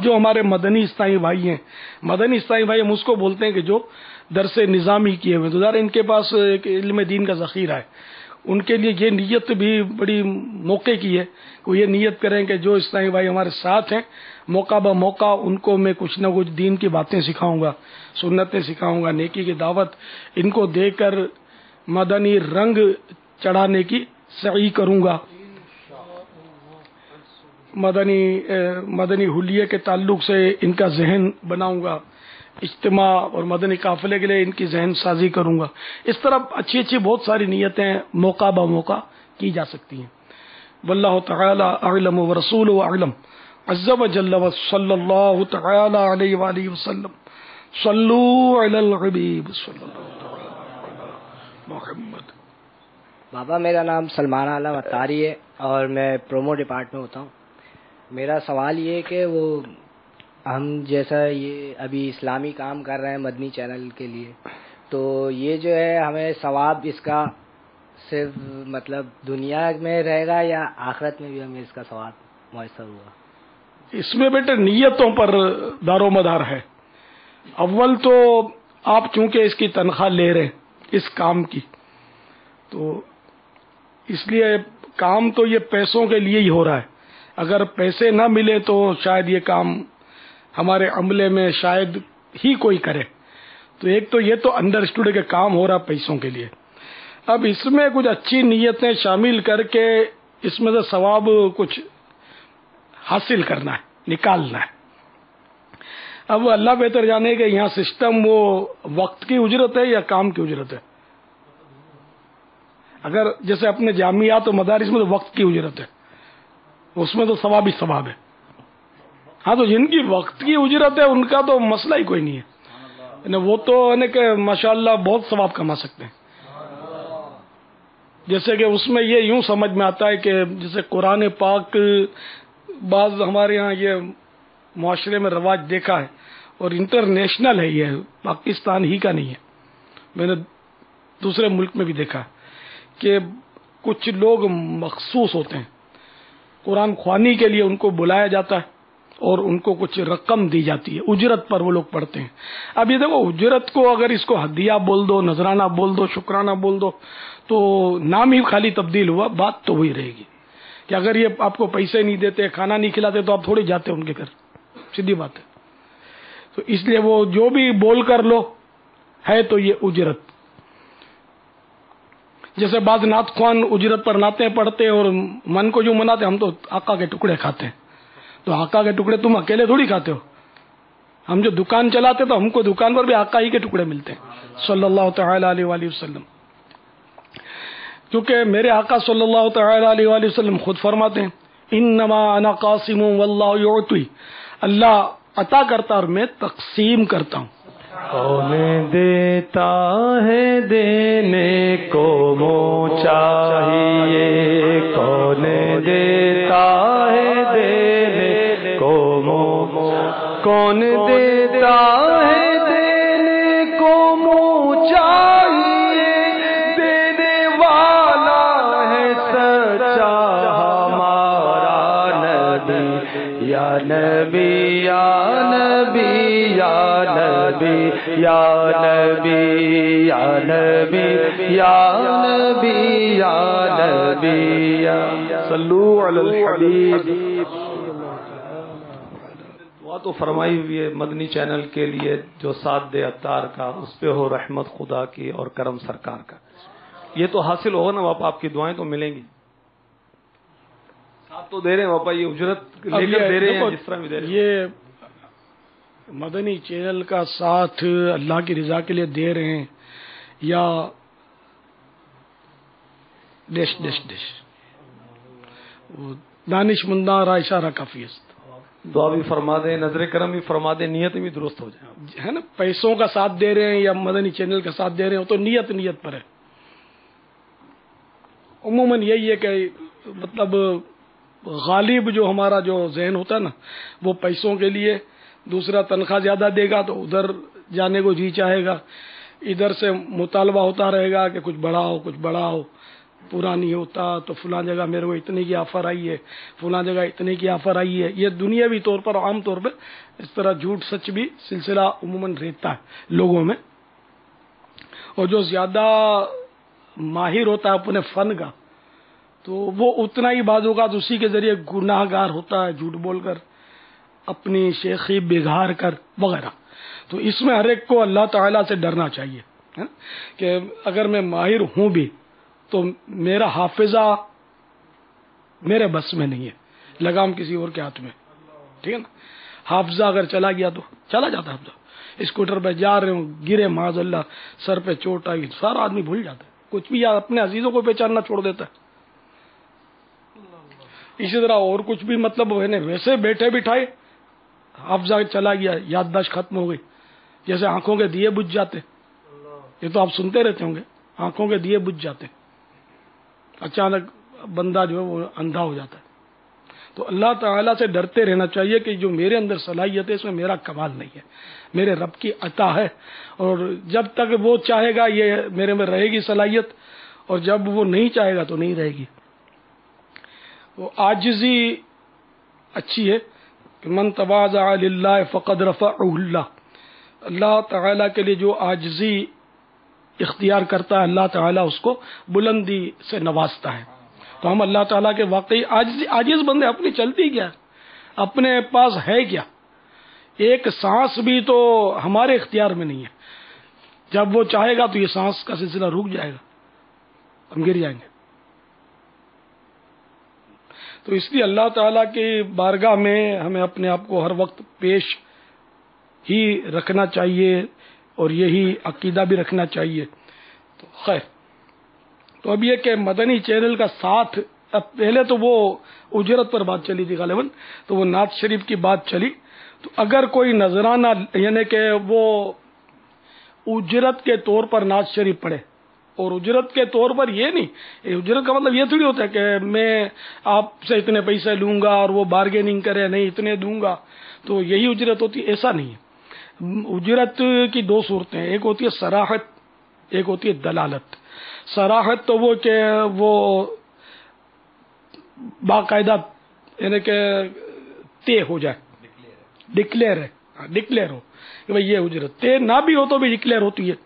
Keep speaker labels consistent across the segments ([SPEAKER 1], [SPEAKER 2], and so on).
[SPEAKER 1] جو ہمارے مدنی اسلامی بھائی ہیں، مدنی اسلامی بھائی ہم اس کو بولتے ہیں کہ جو درس نظامی کیے ہوئے، تو ظاہر ان کے پاس ایک علم دین کا ذخیرہ ہے، ان کے لیے یہ نیت بھی بڑی موقع کی ہے کہ وہ یہ نیت کریں کہ جو اسلامی بھائی ہمارے ساتھ ہیں، موقع بہ موقع ان کو میں کچھ نہ کچھ دین کی باتیں سکھاؤں گا، سنتیں سکھاؤں گا، نیکی کی دعوت ان کو دے کر مدنی رنگ چڑھانے کی سعی کروں گا، مدنی حلیے کے تعلق سے ان کا ذہن بناؤں گا، اجتماع اور مدنی قافلے کے لیے ان کی ذہن سازی کروں گا۔ اس طرح اچھی اچھی بہت ساری نیتیں موقع بہ موقع کی جا سکتی ہیں۔ واللہ تعالی اعلم ورسولہ اعلم عز وجل وصلی اللہ تعالی علیہ وآلہ وسلم۔ صلو علی الحبیب صلی اللہ علی محمد۔
[SPEAKER 2] بابا میرا نام سلمان عالم اتاری ہے اور میں پرومو ڈپارٹ میں ہوتا ہوں۔ میرا سوال یہ ہے کہ وہ ہم جیسا یہ ابھی اسلامی کام کر رہے ہیں مدنی چینل کے لیے، تو یہ جو ہے ہمیں ثواب اس کا صرف مطلب دنیا میں رہے گا یا آخرت میں بھی ہمیں اس کا ثواب میسر ہوگا؟
[SPEAKER 1] اس میں بیٹے نیتوں پر دار و مدار ہے۔ اول تو آپ چونکہ اس کی تنخواہ لے رہے ہیں اس کام کی، تو اس لیے کام تو یہ پیسوں کے لیے ہی ہو رہا ہے، اگر پیسے نہ ملے تو شاید یہ کام ہمارے عملے میں شاید ہی کوئی کرے، تو ایک تو یہ تو انڈرسٹوڈ ہے کہ کام ہو رہا پیسوں کے لیے۔ اب اس میں کچھ اچھی نیتیں شامل کر کے اس میں سے ثواب کچھ حاصل کرنا ہے، نکالنا ہے۔ اب اللہ بہتر جانے کہ یہاں سسٹم وہ وقت کی اجرت ہے یا کام کی اجرت ہے۔ اگر جیسے اپنے جامعات و مدارس میں تو وقت کی اجرت ہے، اس میں تو ثواب ہی ثواب ہے۔ ہاں تو جن کی وقت کی اجرت ہے ان کا تو مسئلہ ہی کوئی نہیں ہے، وہ تو ہے کہ ماشاءاللہ بہت ثواب کما سکتے ہیں۔ جیسے کہ اس میں یہ یوں سمجھ میں آتا ہے کہ جیسے قرآن پاک بعض ہمارے ہاں یہ معاشرے میں رواج دیکھا ہے اور انٹرنیشنل ہے، یہ پاکستان ہی کا نہیں ہے، میں نے دوسرے ملک میں بھی دیکھا ہے کہ کچھ لوگ مخصوص ہوتے ہیں، قرآن خوانی کے لیے ان کو بلایا جاتا ہے اور ان کو کچھ رقم دی جاتی ہے، اجرت پر وہ لوگ پڑھتے ہیں۔ اب یہ دیکھو اجرت کو اگر اس کو ہدیہ بول دو، نذرانہ بول دو، شکرانہ بول دو، تو نام ہی خالی تبدیل ہوا، بات تو وہی رہے گی کہ اگر یہ آپ کو پیسے نہیں دیتے، کھانا نہیں کھلاتے تو آپ تھوڑی جاتے ان کے گھر، سیدھی بات ہے۔ تو اس لیے وہ جو بھی بول کر لو ہے تو یہ اجرت۔ جیسے بعض نعت خوان اجرت پر نعتیں پڑھتے اور من کو جو مناتے، ہم تو آقا کے ٹکڑے کھاتے ہیں، تو آقا کے ٹکڑے تم اکیلے تھوڑی کھاتے ہو، ہم جو دکان چلاتے تو ہم کو دکان پر بھی آقا ہی کے ٹکڑے ملتے ہیں صلی اللہ تعالی علیہ وآلہ وسلم، کیونکہ میرے آقا صلی اللہ تعالی علیہ وآلہ وسلم خود فرماتے ہیں انما انا قاسم واللہ یعطی، اللہ عطا کرتا اور میں تقسیم کرتا ہوں۔
[SPEAKER 3] کون دیتا ہے دینے کو منہ چاہیے، کون دیتا ہے دینے کو منہ، کون دیتا ہے دینے کو منہ چاہیے، دینے والا ہے سچا ہمارا نبی، یا نبی یا نبی یا نبی یا نبی یا نبی یا نبی یا نبی یا صلو علی الحبیب۔ دعا تو فرمائی ہوئی ہے مدنی چینل کے لیے، جو ساتھ دے عطار کا اس پہ ہو رحمت خدا کی اور کرم سرکار کا۔ یہ تو حاصل ہوگا نا باپا، آپ کی دعائیں تو ملیں گی، ساتھ تو دے رہے ہیں باپا، یہ اجرت لے کر دے رہے ہیں جس طرح بھی دے رہے ہیں۔
[SPEAKER 1] یہ مدنی چینل کا ساتھ اللہ کی رضا کے لیے دے رہے ہیں یا ڈش ڈش ڈش، دانش منداں را اشارہ کافی است،
[SPEAKER 3] دعا بھی فرما دیں، نظر کرم بھی فرما دیں، نیت بھی درست ہو جائے،
[SPEAKER 1] ہے نا۔ پیسوں کا ساتھ دے رہے ہیں یا مدنی چینل کا ساتھ دے رہے ہیں تو نیت پر ہے۔ عموماً یہی ہے کہ مطلب غالب جو ہمارا جو ذہن ہوتا ہے نا، وہ پیسوں کے لیے، دوسرا تنخواہ زیادہ دے گا تو ادھر جانے کو جی چاہے گا، ادھر سے مطالبہ ہوتا رہے گا کہ کچھ بڑھاؤ کچھ بڑھاؤ، पूरा नहीं होता तो फलां जगह मेरे को इतने की ऑफर आई है, फलां जगह इतने की ऑफर आई है। ये दुनियावी तौर पर आम तौर पर इस तरह झूठ सच भी सिलसिला उमूमन रहता है लोगों में। और जो ज्यादा माहिर होता है अपने फन का, तो वो उतना ही बाजू का उसी के जरिए गुनाहगार होता है, झूठ बोलकर अपनी शेखी बिगाड़ कर वगैरह। तो इसमें हर एक को अल्लाह ताला से डरना चाहिए, है कि अगर मैं माहिर हूं भी तो मेरा हाफिजा मेरे बस में नहीं है, लगाम किसी और के हाथ में, ठीक है ना। हाफिजा अगर चला गया तो चला जाता है। हाफिजा स्कूटर पे जा रहे हो, गिरे माज़अल्लाह, सर पे चोट आई, सारा आदमी भूल जाता है, कुछ भी याद अपने अजीजों को पहचानना छोड़ देता है। इसी तरह और कुछ भी मतलब वैसे बैठे बिठाए हाफिजा चला गया, याददाश्त खत्म हो गई, जैसे आंखों के दिए बुझ जाते। ये तो आप सुनते रहते होंगे, आंखों के दिए बुझ जाते, अचानक बंदा जो है वो अंधा हो जाता है। तो अल्लाह ताला से डरते रहना चाहिए कि जो मेरे अंदर सलाहियत है इसमें मेरा कमाल नहीं है, मेरे रब की अता है, और जब तक वो चाहेगा ये मेरे में रहेगी सलाहियत, और जब वो नहीं चाहेगा तो नहीं रहेगी। वो आजिज़ी अच्छी है कि मन तवाज़ा लिल्लाह फ़क़द रफ़अहुल्लाह, अल्लाह ताला के लिए जो आजिज़ी इख्तियार करता है अल्लाह ताला उसको बुलंदी से नवाजता है। तो हम अल्लाह ताला के वाकई आजिज़ बंदे, अपनी चलती क्या, अपने पास है क्या, एक सांस भी तो हमारे इख्तियार में नहीं है। जब वो चाहेगा तो ये सांस का सिलसिला रुक जाएगा, हम गिर जाएंगे। तो इसलिए अल्लाह ताला की बारगाह में हमें अपने आप को हर वक्त पेश ही रखना चाहिए और यही अकीदा भी रखना चाहिए। तो खैर, तो अब ये कि मदनी चैनल का साथ, अब पहले तो वो उजरत पर बात चली थी गालिबन, तो वो नात शरीफ की बात चली। तो अगर कोई नजराना यानी कि वो उजरत के तौर पर नात शरीफ पढ़े, और उजरत के तौर पर ये नहीं, उजरत का मतलब ये थोड़ी होता है कि मैं आपसे इतने पैसे लूंगा और वो बार्गेनिंग करे, नहीं इतने दूंगा तो यही उजरत होती है, ऐसा नहीं है। उजरत की दो सूरतें हैं, एक होती है सराहत, एक होती है दलालत। सराहत तो वो कि वो बाकायदा यानी कि तय हो जाए, डिक्लेयर है, डिक्लेयर हो कि भाई ये उजरत, तय ना भी हो तो भी डिक्लेयर होती है।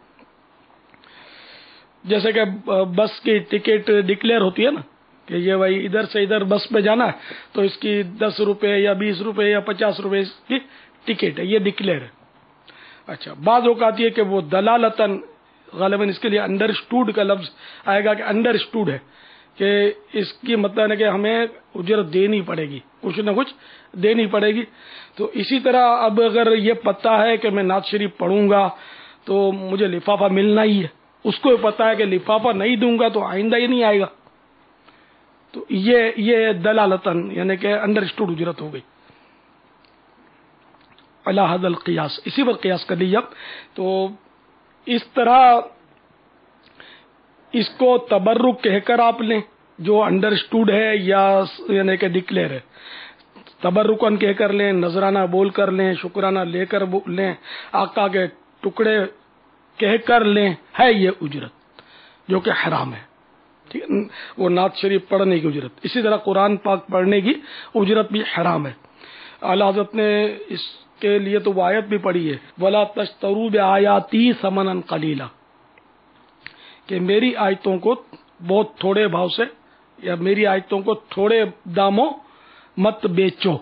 [SPEAKER 1] जैसे कि बस की टिकट डिक्लेयर होती है ना कि ये भाई इधर से इधर बस पे जाना है तो इसकी 10 रुपए या 20 रुपए या 50 रुपए की टिकट है, ये डिक्लेयर है। अच्छा, बात हो आती है कि वो दलालतन, गालिबन इसके लिए अंडरस्टूड का लफ्ज आएगा कि अंडरस्टूड है कि इसकी मतलब है कि हमें उजरत देनी पड़ेगी, कुछ ना कुछ देनी पड़ेगी। तो इसी तरह अब अगर ये पता है कि मैं नात शरीफ पढ़ूंगा तो मुझे लिफाफा मिलना ही है, उसको पता है कि लिफाफा नहीं दूंगा तो आइंदा ही नहीं आएगा, तो ये दलालतन यानी कि अंडरस्टूड उजरत हो गई। अला हदल क़ियास, इसी पर क़ियास कर लीजिए। तो इस तरह इसको तबर्रुक कहकर आप लें जो अंडरस्टूड है या यानी कि डिक्लेयर है, तबर्रुकन कहकर लें, नजराना बोल कर लें, शुक्राना लेकर लें, आका के टुकड़े कहकर लें, है ये उजरत जो कि हराम है, ठीक है। वो नात शरीफ पढ़ने की उजरत, इसी तरह कुरान पाक पढ़ने की उजरत भी हराम है। आला हज़रत ने इसके लिए तो वो आयत भी पढ़ी है, वला तश्तरू बिआयाती समनन कलीला, कि मेरी आयतों को बहुत थोड़े भाव से या मेरी आयतों को थोड़े दामों मत बेचो।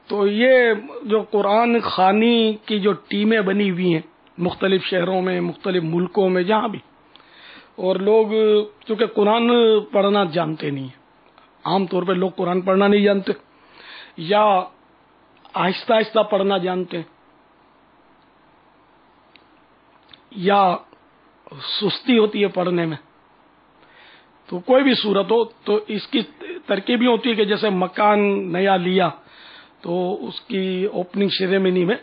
[SPEAKER 1] तो ये जो कुरान खानी की जो टीमें बनी हुई हैं मुख्तलिफ शहरों में, मुख्तलिफ मुल्कों में, जहाँ भी, और लोग चूंकि कुरान पढ़ना जानते नहीं, आम तौर पे लोग कुरान पढ़ना नहीं जानते या आहिस्ता आहिस्ता पढ़ना जानते हैं या सुस्ती होती है पढ़ने में। तो कोई भी सूरत हो तो इसकी तरकीब होती है कि जैसे मकान नया लिया तो उसकी ओपनिंग सेरेमनी में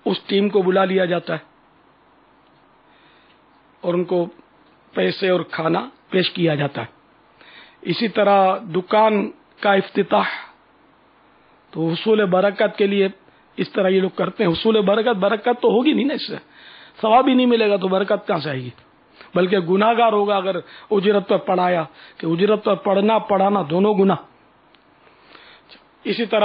[SPEAKER 1] उस टीम को बुला लिया जाता है और उनको पैसे और खाना पेश किया जाता है। इसी तरह दुकान का इफ्तिताह, तो हुसूल बरकत के लिए इस तरह ये लोग करते हैं। हुसूल बरकत, बरकत तो होगी नहीं ना, इससे सवाब ही नहीं मिलेगा तो बरकत कहाँ से आएगी। بلکہ گناہگار ہوگا اگر اجرت پر پڑھایا، کہ اجرت پر پڑھنا پڑھانا دونوں گناہ. اسی طرح